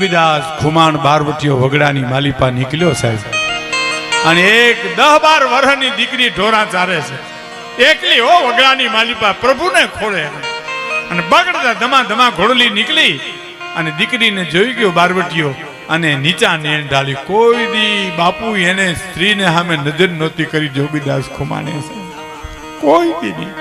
જોગીદાસ ખુમાણ બારવટીયો વગડાની માલિપા નીકળ્યો સાહેબ, અને એક 10-12 વર્ષની દીકરી ઢોરા ચારે છે, એકલી હો વગડાની માલિપા પ્રભુને ખોળે, અને બગડતા ધમા ધમા ઘોડલી નીકળી અને દીકરીને જોઈ ગયો બારવટીયો અને નીચા નેણ ઢાળી. કોઈ દી બાપુ એને સ્ત્રીને સામે નજર નહોતી કરી જોગીદાસ ખુમાણે છે, કોઈ દી નહીં,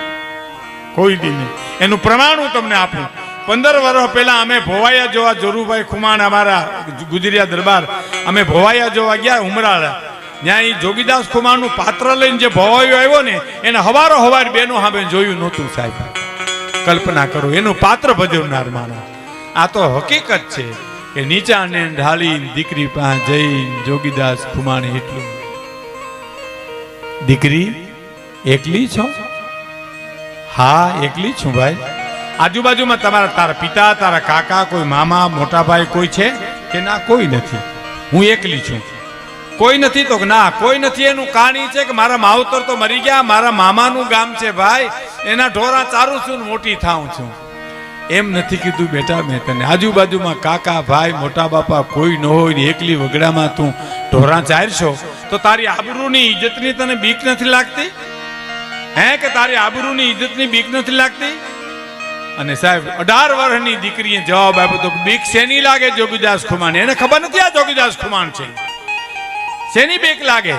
કોઈ દી નહીં. એનું પ્રમાણ હું તમને આપું. 15 વર્ષ પહેલા અમે ભોવાયા જોવા, જોરુભાઈ ખુમાણ અમારા ગુજરિયા દરબાર, અમે ભોવાયા જોવા ગયા ઉમરાળા. ત્યાં એ જોગીદાસ ખુમાણનું પાત્ર લઈને જે ભોવાયો આવ્યો ને એને હવારો હવાર બેનો સામે જોયું નહોતું સાહેબ. કલ્પના કરો, એનું પાત્ર ભજવનાર માણસ. આ તો હકીકત છે કે નીચા ને ઢાળી દીકરી પાસે જઈ જોગીદાસ ખુમાણે એટલું, દીકરી એકલી છો? હા એકલી છું ભાઈ. આજુબાજુમાં તારા પિતા, તારા કાકા, કોઈ મામા, મોટા ભાઈ કોઈ છે કે ના? કોઈ નથી, હું એકલી છું. કોઈ નથી તો ના કોઈ નથી. એનું કહાણી છે કે મારા માવતર તો મરી ગયા, મારા મામાનું ગામ છે ભાઈ, એના ઢોરા ચારું છું ને મોટી થાઉં છું. એમ નથી કીધું બેટા મેં તને. આજુબાજુમાં કાકા, ભાઈ, મોટા બાપા કોઈ ન હોય ને એકલી વગડામાં તું ઢોરા ચારશો તો તારી આબરૂની ઇજ્જતની તને બીક નથી લાગતી? હે કે તારી આબરૂની ઇજ્જતની બીક નથી લાગતી? અને સાહેબ 18 વર્ષની દીકરીએ જવાબ આપ્યો તો બીક શેની લાગે જોગીદાસ ખુમાણ? એને ખબર નથી આ જોગીદાસ ખુમાણ છે. શેની બીક લાગે?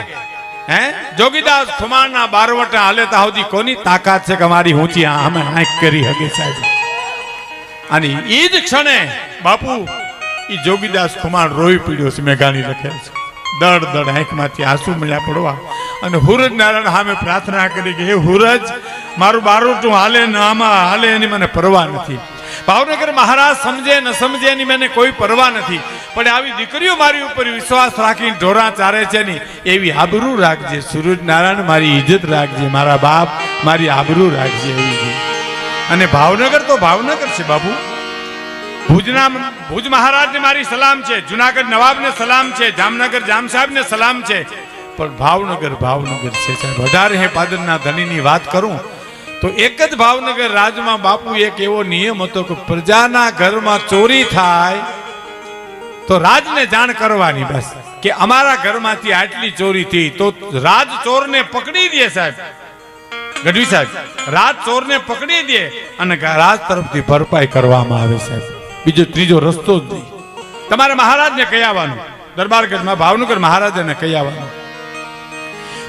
હે જોગીદાસ ખુમાણના બારવટા હાલેતા સુધી કોની તાકાત છે કે અમારી ઊંચી આમે આંખ કરી હગે સાહેબ? અને ઈ જ ક્ષણે બાપુ ઈ જોગીદાસ ખુમાણ રોઈ પીડ્યો છે. મેઘાણી લખે છે, દડ દડ આંખમાંથી આંસુ મળ્યા પડવા, અને હુરજ નારાયણ સામે પ્રાર્થના કરી કે હે હુરજ, મારું બારોટું હાલે ને આમાં હાલે એની મને પરવા નથી. ભાવનગર મહારાજ સમજે ન સમજે એની મને કોઈ પરવા નથી, પણ આવી દીકરીઓ મારી ઉપર વિશ્વાસ રાખીને ઢોરા ચારે છે ને એવી આબરૂ રાખજે સૂરજ નારાયણ, મારી ઇજ્જત રાખજે, મારા બાપ મારી આબરૂ રાખજે એવી. અને ભાવનગર તો ભાવનગર છે બાપુ. ભુજ મહારાજને મારી સલામ છે, જુનાગઢ નવાબને સલામ છે, જામનગર જામ સાહેબને સલામ છે, પણ ભાવનગર ભાવનગર છે સાહેબ. 18 પાદરના ધણીની વાત કરું તો એક જ ભાવનગર રાજમાં બાપુ એક એવો નિયમ હતો કે પ્રજાના ઘરમાં ચોરી થાય તો રાજને જાણ કરવાની, બસ કે અમારા ઘરમાંથી આટલી ચોરી થઈ તો રાજ ચોરને પકડી દે સાહેબ. ગઢવી સાહેબ, રાજ ચોરને પકડી દે અને રાજ તરફથી ભરપાઈ કરવામાં આવે સાહેબ. બીજો ત્રીજો રસ્તો જ નહીં. તમારે મહારાજને કહી આવવાનું, દરબારગઢમાં ભાવનગર મહારાજને કહી આવવાનું.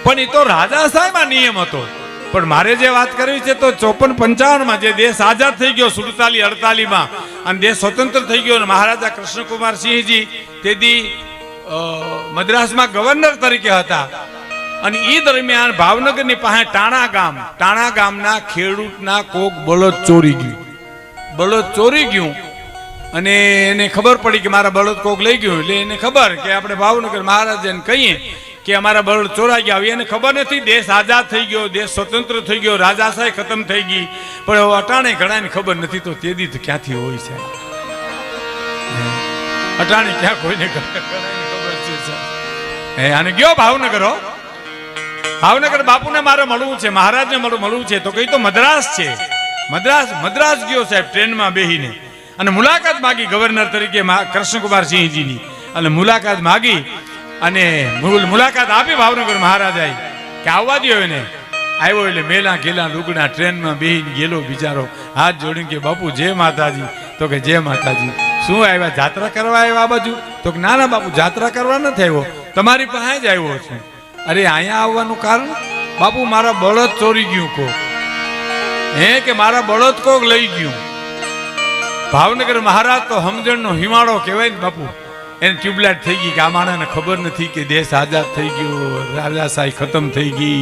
પણ એ તો રાજા સાહેબ આ નિયમ હતો. પણ મારે જે વાત કરવી છે તો 54-55 જે દેશ આઝાદ થઈ ગયો, 47-48 અને દેશ સ્વતંત્ર થઈ ગયો, અને મહારાજા કૃષ્ણકુમાર સિંહજી તેથી મદ્રાસમાં ગવર્નર તરીકે હતા. અને એ દરમિયાન ભાવનગરની પાસે ટાણા ગામના ખેડૂતના કોક બળદ ચોરી ગયું. બળદ ચોરી ગયું અને એને ખબર પડી કે મારા બળદ કોક લઈ ગયું. એટલે એને ખબર કે આપણે ભાવનગર મહારાજાને કહીએ કે અમારા બળદ ચોરાઈ ગયા. એને ખબર નથી દેશ આઝાદ થઈ ગયો, દેશ સ્વતંત્ર થઈ ગયો, રાજાશાહી ખતમ થઈ ગઈ, પણ હવે અટાણે ઘણાને ખબર નથી. તો તે દી ક્યાંથી હોય છે અટાણે? ક્યાં કોઈને ખબર છે? અને ગયો ભાવનગર. હો ભાવનગર બાપુને મારે મળવું છે, મહારાજને મળવું છે. તો કઈ તો મદ્રાસ છે. મદ્રાસ ગયો સાહેબ ટ્રેનમાં બેહીને અને મુલાકાત માગી ગવર્નર તરીકે કૃષ્ણકુમાર સિંહજીની. અને મુલાકાત માગી અને મુલાકાત આપી ભાવનગર મહારાજાએ કે આવવા દો એને. આવ્યો એટલે મેલા ગેલા લુગડા ટ્રેનમાં બેહીને ગયેલો બિચારો, હાથ જોડીને કે બાપુ જય માતાજી. તો કે જય માતાજી. શું આવ્યા, જાત્રા કરવા આવ્યા આ બાજુ? તો કે ના બાપુ જાત્રા કરવા નથી આવ્યો, તમારી પાસે જ આવ્યો છું. અરે અહીંયા આવવાનું કારણ? બાપુ મારા બળદ ચોરી ગયું કોક. હે કે મારા બળદ કોક લઈ ગયું. ભાવનગર મહારાજ તો સમજણનો હિમાળો કહેવાય ને બાપુ. એને ટ્યુબલાઇટ થઈ ગઈ કે આ માણસને ખબર નથી કે દેશ આઝાદ થઈ ગયો, રાજાશાહી ખતમ થઈ ગઈ,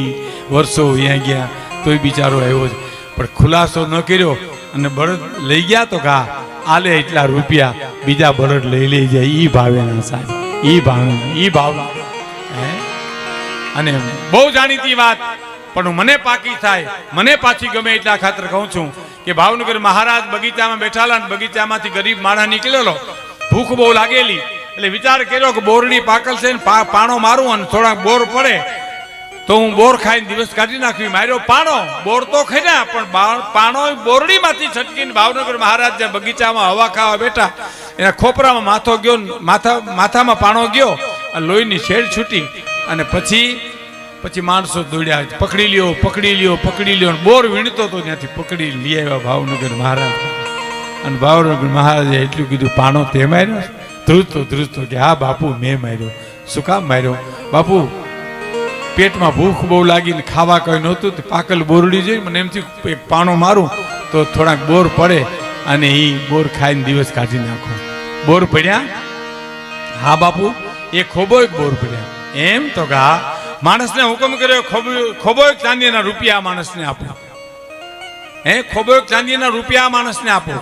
વર્ષો અહીંયા ગયા, તોય બિચારો આવ્યો છે. પણ ખુલાસો ન કર્યો અને બળદ લઈ ગયા તો કા આલે એટલા રૂપિયા બીજા બળદ લઈ જાય. ઈ ભાવેના સાહેબ, ઈ ભાવ. અને બહુ જાણીતી વાત, પણ મને પાકી થાય, મને પાછી ગમે એટલા ખાતર કહું છું કે ભાવનગર મહારાજ બગીચામાં બેઠાલા અને બગીચામાંથી ગરીબ માણસ નીકળેલો, ભૂખ બહુ લાગેલી, એટલે વિચાર કર્યો કે બોરડી પાકલ છે ને પાણો મારું અને થોડાક બોર પડે તો હું બોર ખાઈને દિવસ કાઢી નાખવી. માર્યો પાણો, બોર તો ખાઈ પણ પાણો બોરડીમાંથી છટકીને ભાવનગર મહારાજ જે બગીચામાં હવા ખાવા બેઠા એના ખોપરામાં માથો ગયો, માથામાં પાણો ગયો, લોહીની શેડ છૂટી અને પછી માણસો દોડ્યા, પકડી લ્યો. બોર વીણતો તો ત્યાંથી પકડી લઈ આવ્યા ભાવનગર મહારાજ. અને ભાવનગર મહારાજે એટલું કીધું, પાણો તે માર્યો? ધ્રુજતો કે હા બાપુ મેં માર્યો. શું કામ માર્યો? બાપુ પેટમાં ભૂખ બહુ લાગીને ખાવા કઈ નહોતું, પાકલ બોરડી જોઈ, મને એમથી એક પાણો મારું તો થોડાક બોર પડે અને એ બોર ખાઈને દિવસ કાઢી નાખો. બોર પડ્યા? હા બાપુ એ ખોબો એક બોર પડ્યા. એમ તો કે હા. માણસને હુકમ કર્યો, ખોબો એક ચાંદીના રૂપિયા માણસને આપો. ખોબો એક ચાંદીના રૂપિયા માણસને આપો.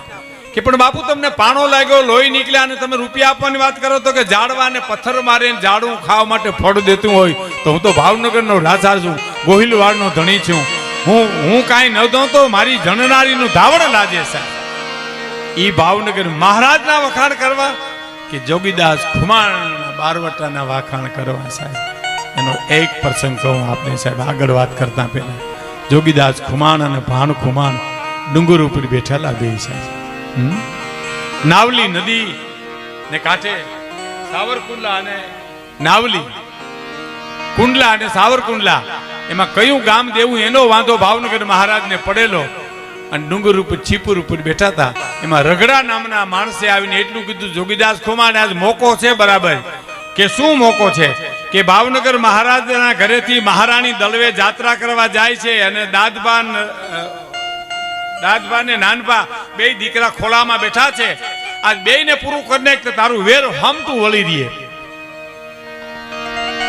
કે પણ બાપુ તમને પાણો લાગ્યો, લોહી નીકળ્યા અને તમે રૂપિયા આપવાની વાત કરો તો કે ઝાડવાને પથ્થર મારે ઝાડું ખાવા માટે ફળ દેતું હોય તો હું તો ભાવનગરનો રાજા છું, ગોહિલવાડનો ધણી છું, હું કાંઈ ન દઉં તો મારી જણનારીનું ધાવણ લાજે સાહેબ. ઈ ભાવનગર મહારાજના વખાણ કરવા કે જોગીદાસ ખુમાણ બારવટાના વખાણ કરવા સાહેબ. એનો એક પ્રસંગ કહું આપને સાહેબ, આગળ વાત કરતા પહેલા. જોગીદાસ ખુમાણ અને ભાણ ખુમાણ ડુંગર ઉપર બેઠેલા બે સાહેબ. નાવલી નદી ને કાંઠે સાવરકુંડલા અને નાવલી, કુંડલા અને સાવરકુંડલા, એમાં કયું ગામ દેવું એનો વાંધો ભાવનગર મહારાજને પડેલો. અને ડુંગર ઉપર છીપુર ઉપર બેઠા હતા. એમાં રગડા નામના માણસે આવીને એટલું કીધું, જોગીદાસ ખુમાણ આજ મોકો છે બરાબર. કે શું મોકો છે? કે ભાવનગર મહારાજના ઘરેથી મહારાણી દળવે જાત્રા કરવા જાય છે અને દાદબા ને નાનબા બે દીકરા ખોલામાં બેઠા છે. આ બેયને પૂરું કરીને તારું વેર હમતું વળી દે.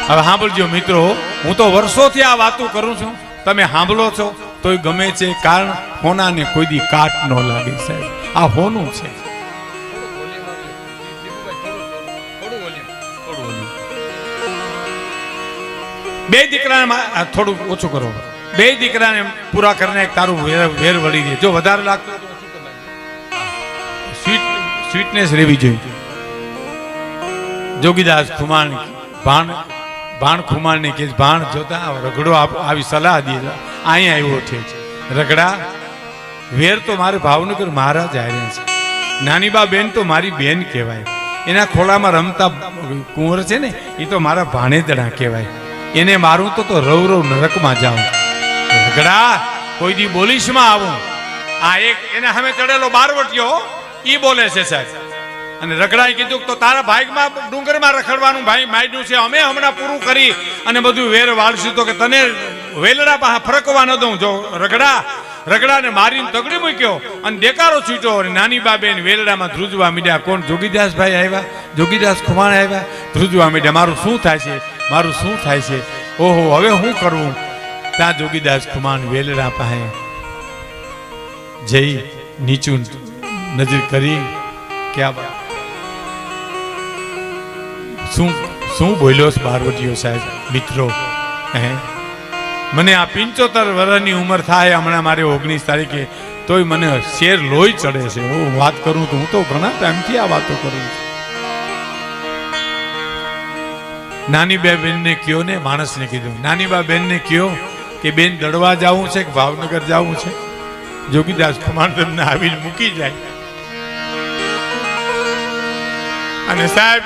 હવે સાંભળજો મિત્રો, હું તો વર્ષોથી આ વાતો કરું છું, તમે સાંભળો છો તોય ગમે છે, કારણ હોનાને કોઈ દી કાટ ન લાગે સાહેબ. આ હોનું છે. બે દીકરાને થોડું ઓછું કરો. બે દીકરાને પૂરા કરીને તારું વેર વળી દે. જો વધારે લાગતું સ્વીટનેસ રહેવી જોઈએ. જોગીદાસ ખુમાણ ભાણ ખુમાણ ને કે ભાણ જોતા રગડો આવી સલાહ દે. અહીંયા આવ્યો છે રગડા, વેર તો મારે ભાવનગર મહારાજ આવ્યા છે. નાની બા બેન તો મારી બેન કહેવાય. એના ખોળામાં રમતા કુંવર છે ને એ તો મારા ભાણેતડા કહેવાય. એને મારું તો રવ નરકમાં જાઉં. રગડા કોઈ દી બોલીશમાં આવું. આ એક એના સામે ચડેલો બારવટીયો ઈ બોલે છે સાહેબ. અને રગડાએ કીધું તો તારા ભાગમાં ડુંગરમાં રખડવાનું ભાઈ માંડ્યું છે, અમે હમણાં પૂરું કરી અને બધું વેર વાળશું તો કે તને વેલડા પાસે ફરકવા ન દઉં. જો રગડાને મારીને તગડી મૂક્યો અને દેકારો છૂટ્યો. અને નાની બાબેન વેલડામાં ધ્રુજવા મીડ્યા. કોણ? જોગીદાસ ભાઈ આવ્યા, જોગીદાસ ખુમાણ આવ્યા. ધ્રુજવા મીડ્યા, મારું શું થાય છે, મારું શું થાય છે, ઓહો હવે શું કરવું. ત્યાં જોગીદાસ ખુમાણ વેલડા પાસે જઈ નીચું નજર કરી કે શું બોલ્યો બારવટીયો સાહેબ. મિત્રો મને આ 75 વર્ષની ઉંમર થાય હમણાં, મારે 19 તારીખે, તોય મને શેર લોહી ચડે છે. હું વાત કરું તો હું તો ઘણા ટાઈમથી આ વાતો કરું. નાની બા બેનને કયો ને, માણસને કીધું, નાની બા બેનને કયો કે બેન દડવા જવું છે કે ભાવનગર જવું છે. જોગીદાસ ખુમાણ તમને આવીને મૂકી જાય. અને સાહેબ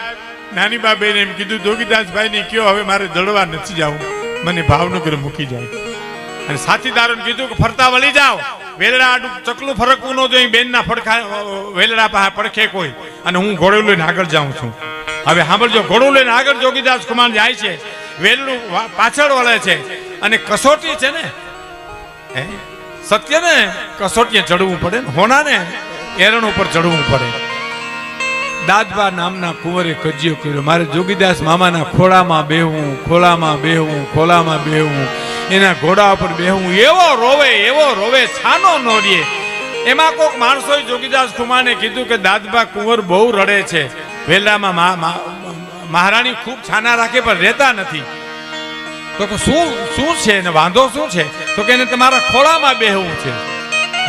નાની બા બેન એમ કીધું, જોગીદાસભાઈ ને કયો હવે મારે દડવા નથી જવું, મને ભાવનગર મૂકી જાય. અને સાથીદારોને કીધું કે ફરતા વળી જાઓ, વેલડા આડું ચકલું ફરકવું ન જોઈએ, બેનના ફડખા વેલડા પાસે પડખે કોઈ, અને હું ઘોડો લઈને આગળ જાઉં છું. હવે સાંભળજો, ઘોડું લઈને આગળ જોગીદાસ ખુમાણ જાય છે, વેલડું પાછળ વળે છે. અને કસોટી છે ને, સત્ય ને કસોટીએ ચડવું પડે ને, હોના ને એરણ ઉપર ચડવું પડે. દાદબા નામના કુંવરે કજિયો કર્યો, મારે જોગીદાસ મામાના ખોળામાં બેહવું, એના ઘોડા ઉપર બેહવું. એવો રોવે છાનો ન રહે. એમાં કોઈક માણસોએ જોગીદાસ ખુમાને કીધું કે દાદબા કુંવર બહુ રડે છે, વેલામાં મહારાણી ખૂબ છાના રાખે પણ રહેતા નથી. તો કે શું છે ને વાંધો શું છે? તો કે એને તમારા ખોળામાં બેહવું છે.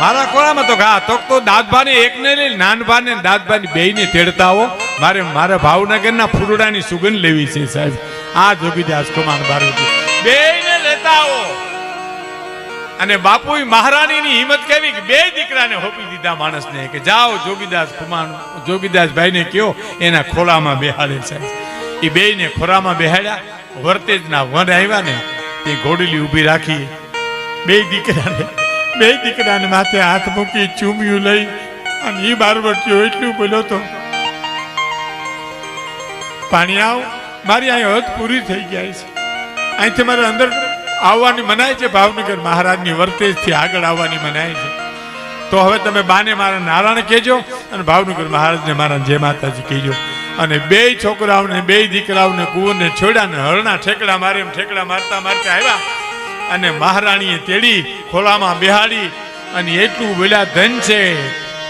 મારા ખોળામાં? તો હા, તો દાદભાને એકને લઈ નાનભાને દાદભાની બેયને તેડતા આવો, મારા ભાવનગરના ફૂરડાની સુગંધ લેવી છે સાહેબ. આ જોગીદાસ ખુમાણ બારવટી બેયને લેતા આવો. અને બાપુ મહારાણીની હિંમત કેવી કે બે દીકરાને હોપી દીધા માણસને કે જાઓ જોગીદાસ ભાઈને કયો એના ખોળામાં બેહાડે છે. એ બેયને ખોરામાં બેહાડ્યા. વર્તેજના વન આવ્યા ને તે ઘોડલી ઊભી રાખી બે દીકરાને માથે હાથ મૂકી ચૂમ્યું લઈ અને એ બારવટીયો એટલું બોલ્યો તો પાણી આવ, મારી અહીં હદ પૂરી થઈ ગયા છે, અહીંથી મારે અંદર આવવાની મનાય છે. ભાવનગર મહારાજની વર્તેજથી આગળ આવવાની મનાય છે. તો હવે તમે બાને મારા નારાયણ કહેજો અને ભાવનગર મહારાજને મારા જય માતાજી કહેજો. અને બે છોકરાઓને બે દીકરાઓને કુંવરને છોડ્યા ને હરણા ઠેકડા મારે એમ ઠેકડા મારતા મારતા આવ્યા અને મહારાણીએ તેડી ખોળામાં બેહાડી અને એટલું બોલ્યા, ધન છે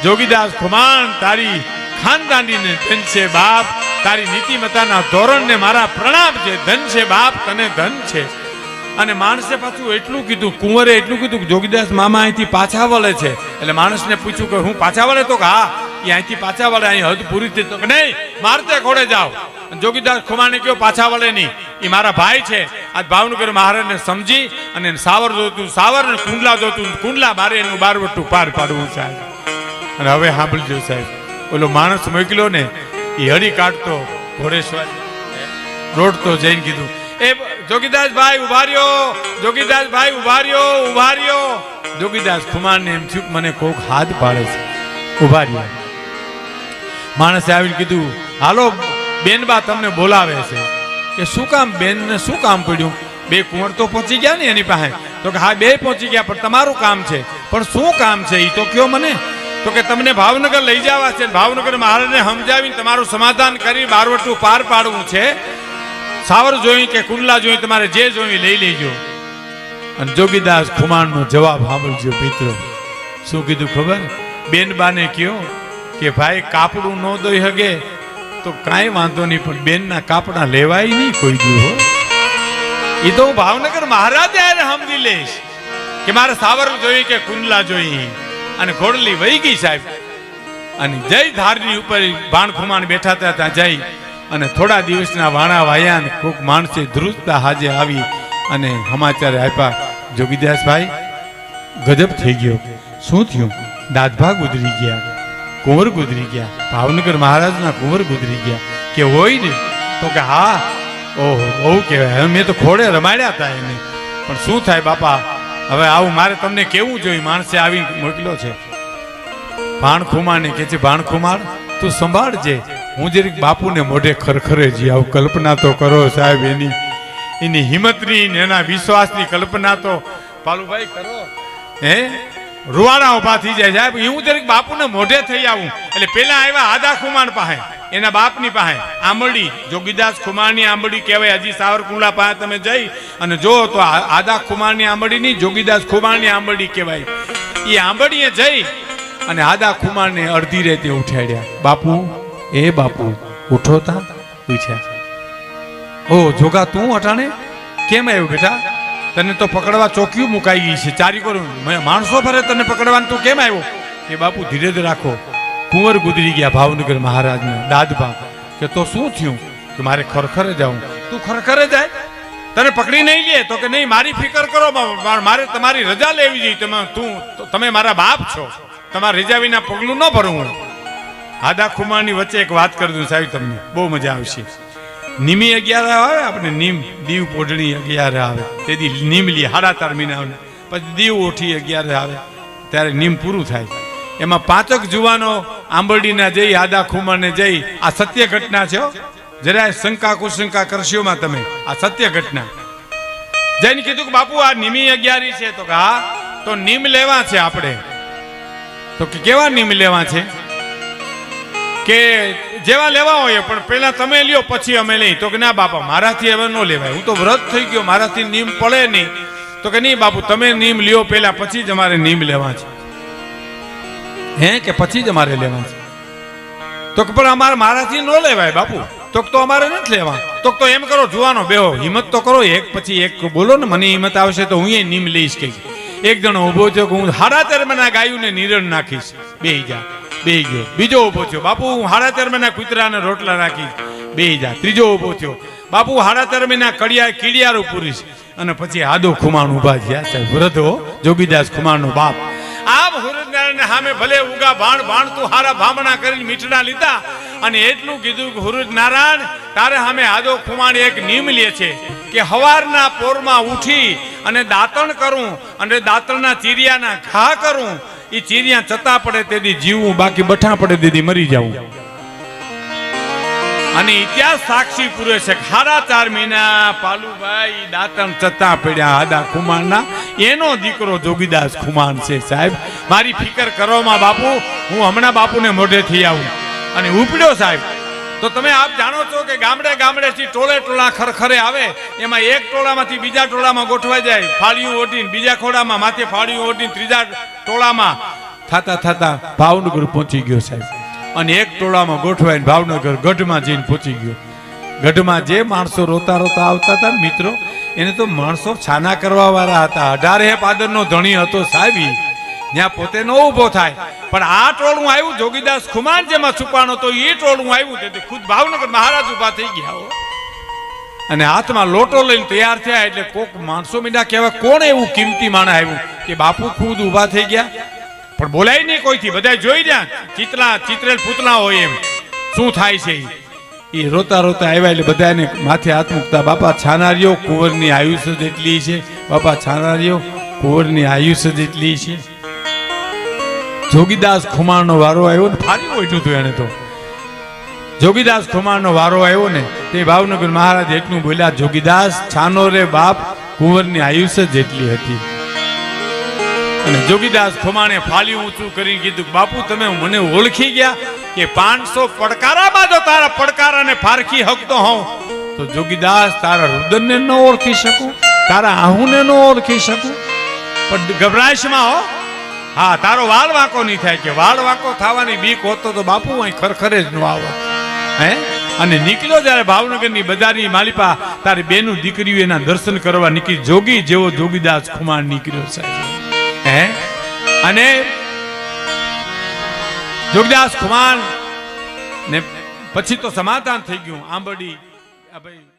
જોગીદાસ ખુમાણ, તારી ખાનદાનીને ધન છે બાપ, તારી નીતિમતાના ધોરણને મારા પ્રણામ છે. ધન છે બાપ, તને ધન છે. અને માણસે પાછું એટલું કીધું, કુંવરે એટલું કીધું કે જોગીદાસ મામા અહીંથી પાછા વળે છે. એટલે માણસને પૂછ્યું કે હું પાછા વળે? તો કે હા, એ અહીંથી પાછા વળે, અહીં હદ પૂરી થઈ. તો કે નહીં, મારતે ઘોડે જાઓ. જોગીદાસ ખુમાને કયો પાછા વળે નહીં, એ મારા ભાઈ છે. આજ ભાવનગર મહારાજને સમજી અને સાવર જોતું સાવર ને કુંડલા જોતું કુંડલા, મારે એનું બારવટું પાર પાડવું સાહેબ. અને હવે સાંભળજો સાહેબ, ઓલો માણસ મોકલ્યો ને એ હરી કાઢતો ઘોડેશ્વર રોડતો જઈને કીધું, એ જોગીદાસ ભાઈ ઉભા રહ્યો, જોગીદાસ ભાઈ ઉભા રહ્યો, ઉભા રહ્યો. જોગીદાસ ખુમારને એમ થયું મને કોક હાથ પાડે છે, ઉભા રહ્યા. માણસે આવીને કીધું, હાલો બેનબા તમને બોલાવે છે. કે શું કામ બેનને શું કામ પડ્યું? બે કુંવર તો પહોંચી ગયા ને એની પાસે. તો કે હા, બે પહોંચી ગયા, પણ તમારું કામ છે. પણ શું કામ છે એ તો કયો મને. તો કે તમને ભાવનગર લઈ જવા છે, ભાવનગર મહારાજને સમજાવીને તમારું સમાધાન કરી બારવટું પાર પાડવું છે. સાવર જોઈ કે કુંડલા જોઈ, તમારે જે જોઈ લઈ લેજો. અને જોગીદાસ ખુમાણનો જવાબ સાંભળજો મિત્રો. શું કીધું ખબર? બેનબાને કયો કે ભાઈ કાપડું ન દઈ હગે તો કાંઈ વાંધો નહીં, પણ બેનના કાપડા લેવાય નહીં કોઈ દી હો. એ તો હું ભાવનગર મહારાજે સમજી લઈશ કે મારે સાવર જોઈ કે કુંડલા જોઈ. અને ઘોડલી વહી ગઈ સાહેબ. અને જય ધારની ઉપર ભાણ ખુમાણ બેઠા હતા, ત્યાં જઈ અને થોડા દિવસના વાણા વાયા ને કોઈક માણસે ધ્રુજતા હાજે આવી અને સમાચાર આપ્યા, જોગીદાસ ભાઈ ગજબ થઈ ગયો. શું થયું? દાદભા ગુજરી ગયા, કુંવર ગુજરી ગયા, ભાવનગર મહારાજના કુંવર ગુજરી ગયા. કે હોય ને? તો કે હા. ઓહો, બહુ કહેવાય. મેં તો ખોડે રમાડ્યા હતા એને, પણ શું થાય બાપા, હવે આવું મારે તમને કેવું જોઈએ. માણસે આવી મોકલ્યો છે ભાણ ખુમારને, કે છે ભાણ ખુમાર તું સંભાળજે, હું જરીક બાપુને મોઢે ખરખરે જી આવું. કલ્પના તો કરો સાહેબ, એની હિંમતની ને એના વિશ્વાસની કલ્પના તો પાલુભાઈ કરો. હે રૂવાડા ઉભા થઈ જાય સાહેબ. હું જરીક બાપુને મોઢે થઈ આવું. એટલે પેલા આવ્યા આદા ખુમાણ પાસે, એના બાપની પાસે આંબળી, જોગીદાસ ખુમારની આંબળી કહેવાય. હજી સાવરકુંડલા પાસે તમે જઈ અને જો તો આદા ખુમારની આંબળી નહીં, જોગીદાસ ખુમારની આંબળી કહેવાય. એ આંબળીએ જઈ અને આદા ખુમારને અડધી રેતે ઉઠાડ્યા. બાપુ, એ બાપુ ઉઠો તા. પૂછ્યા, ઓ જોગા તું અટાણે કેમ આવ્યો બેટા? તને તો પકડવા ચોકીયું મુકાઈ ગઈ છે, ચારી કરું માણસો ફરે, તને પકડવાનું તું કેમ આવ્યો? કે બાપુ ધીરજ રાખો, કુંવર ગુજરી ગયા ભાવનગર મહારાજના દાદભા. કે તો શું થયું? કે મારે ખરખરે જાઉં. તું ખરખરે જાય? તને પકડી નહીં લે? તો કે નહીં, મારી ફિકર કરો, મારે તમારી રજા લેવી જોઈએ. તમે મારા બાપ છો, તમારા રજા વિના પગલું ન ભરવું. આદા ખુમારની વચ્ચે એક વાત કરી દઉં સાહેબ, તમને બહુ મજા આવશે. નિમી 11 આવે આપણે, નીમ દીવ પોઢણી 11 આવે, તેથી નીમ લી 7.5 મહિના. પછી દીવ ઓઠી 11 આવે ત્યારે નીમ પૂરું થાય. એમાં 5 જુવાનો આંબરડીના જઈ આદા ખુમારને જઈ, આ સત્ય ઘટના છે, જરાય શંકા કુશંકા કરશોમાં તમે, આ સત્ય ઘટના. જઈને કીધું કે બાપુ આ નિમી 11 છે. તો કે હા, તો નીમ લેવા છે આપણે. તો કે કેવા નીમ લેવા છે? કે જેવા લેવા હોય, પણ પેલા તમે લ્યો પછી અમે લઈ. તો કે ના બાપા, મારાથી હવે ન લેવાય, હું તો વ્રત થઈ ગયો, મારાથી નીમ પડે નહીં. તો કે નહીં બાપુ, તમે નીમ લ્યો પેલા, પછી જ અમારે નીમ લેવા છે. હે કે પછી જ અમારે લેવા છે? તો કે પણ મારાથી ન લેવાય બાપુ. તો અમારે નથી લેવા. તો એમ કરો જુવાનો બેહો, હિંમત તો કરો, એક પછી એક બોલો ને, મને હિંમત આવશે તો હું એ નીમ લઈશ. કે એક જણો ઉભો થયો કે હું 7.5 મહિના ગાયું ને નિરણ નાખીશ. બેહી જા. બેહી ગયો. બીજો ઉભો થયો, બાપુ હું 7.5 મહિના કૂતરાને રોટલા નાખીશ. બેહી જા. ત્રીજો ઉભો થયો, બાપુ 7.5 મહિના કડિયા કીડિયારું પૂરીશ. અને પછી આદો ખુમાણ ઊભા થયા સાહેબ, વૃદ્ધ હો, જોગીદાસ ખુમાણનો બાપ. આમ હુરજનારાયણ સામે ભલે ઉગા ભાણ ભાણ તું હારા ભામણા કરીને મીઠડા લીધા અને એટલું કીધું કે હુરજનારાયણ તારે સામે આદો ખુમાણ એક નિયમ લે છે કે હવારના પોરમાં ઉઠી અને દાંતણ કરું અને દાંતણના ચીરિયાના ઘા કરું, એ ચીરિયા ચતા પડે તેથી જીવવું, બાકી બઠા પડે તેથી મરી જવું. અને ઇતિહાસ સાક્ષી પૂરે છે. 4.5 મહિના પાલુભાઈ દાંતણ ચતા પડ્યા આદા ખુમાણના, એનો દીકરો જોગીદાસ ખુમાણ છે સાહેબ. મારી ફિકર કરવામાં બાપુ, હું હમણાં બાપુને મોઢેથી આવું અને ઉપડ્યો સાહેબ. તો તમે આપ જાણો છો કે ગામડે ગામડેથી ટોળે ટોળા ખરખરે આવે, એમાં એક ટોળામાંથી બીજા ટોળામાં ગોઠવાઈ જાય, ફાળીઓ ઓઢીને બીજા ખોડામાં માથે ફાળીઓ ઓઢીને ત્રીજા ટોળામાં થતા થતા ભાવનગર પહોંચી ગયો સાહેબ. અને એક ટોળામાં ગોઠવાઈને ભાવનગર ગઢમાં જઈને પહોંચી ગયો. ગઢમાં જે માણસો રોતા રોતા આવતા હતા ને મિત્રો, એને તો માણસો છાના કરવા વાળા હતા. 18 પાદરનો ધણી હતો સાહેબ, જ્યાં પોતે ન ઊભો થાય. પણ આ ટોળું આવ્યું જોગીદાસ ખુમાણ જેમાં છુપાણો તો એ ટોળું આવ્યું તેથી ખુદ ભાવનગર મહારાજ ઉભા થઈ ગયા અને હાથમાં લોટો લઈને તૈયાર થયા. એટલે કોક માણસો મીડા કહેવાય કોણ એવું કિંમતી માણસ આવ્યું કે બાપુ ખુદ ઉભા થઈ ગયા, પણ બોલાય નહીં કોઈથી. બધા જોઈ રહ્યા ચિત્રેલ પૂતળા હોય એમ શું થાય છે. એ રોતા રોતા આવ્યા એટલે બધાને માથે હાથ મૂકતા, બાપા છાનારીઓ કુંવરની આયુષ્ય જેટલી છે, બાપા છાનારીઓ કુંવરની આયુષ્ય જેટલી છે. જોગીદાસ ખુમાણનો વારો આવ્યો ને, ફારી ઓઢ્યું હતું એને તો. જોગીદાસ ખુમાણનો વારો આવ્યો ને તે ભાવનગર મહારાજ એટલું બોલ્યા, જોગીદાસ છાનો રે બાપ કુંવરની આયુષ્ય જેટલી હતી. અને જોગીદાસ ખુમાણે ફાલી ઊંચું કરીને કીધું, બાપુ તમે મને ઓળખી ગયા કે 500 પડકારામાં જો તારા પડકારાને ફારખી હકતો હોઉં તો જોગીદાસ તારા રુદનને ન ઓળખી શકું, તારા આહુને ન ઓળખી શકું. પણ ગભરાશમાં હો, હા તારો વાળ વાંકો નહીં થાય. કે વાળ વાંકો થવાની બીક હોતો તો બાપુ અહીં ખરખરે જ ન આવો. હે અને નીકળ્યો જ્યારે ભાવનગરની બજારની માલિપા તારી બેનું દીકરીઓ એના દર્શન કરવા નીકળી. જોગી જેવો જોગીદાસ ખુમાણ નીકળ્યો સાહેબ. હે અને જોગીદાસ ખુમાણ ને પછી તો સમાધાન થઈ ગયું. આંબડી ભાઈ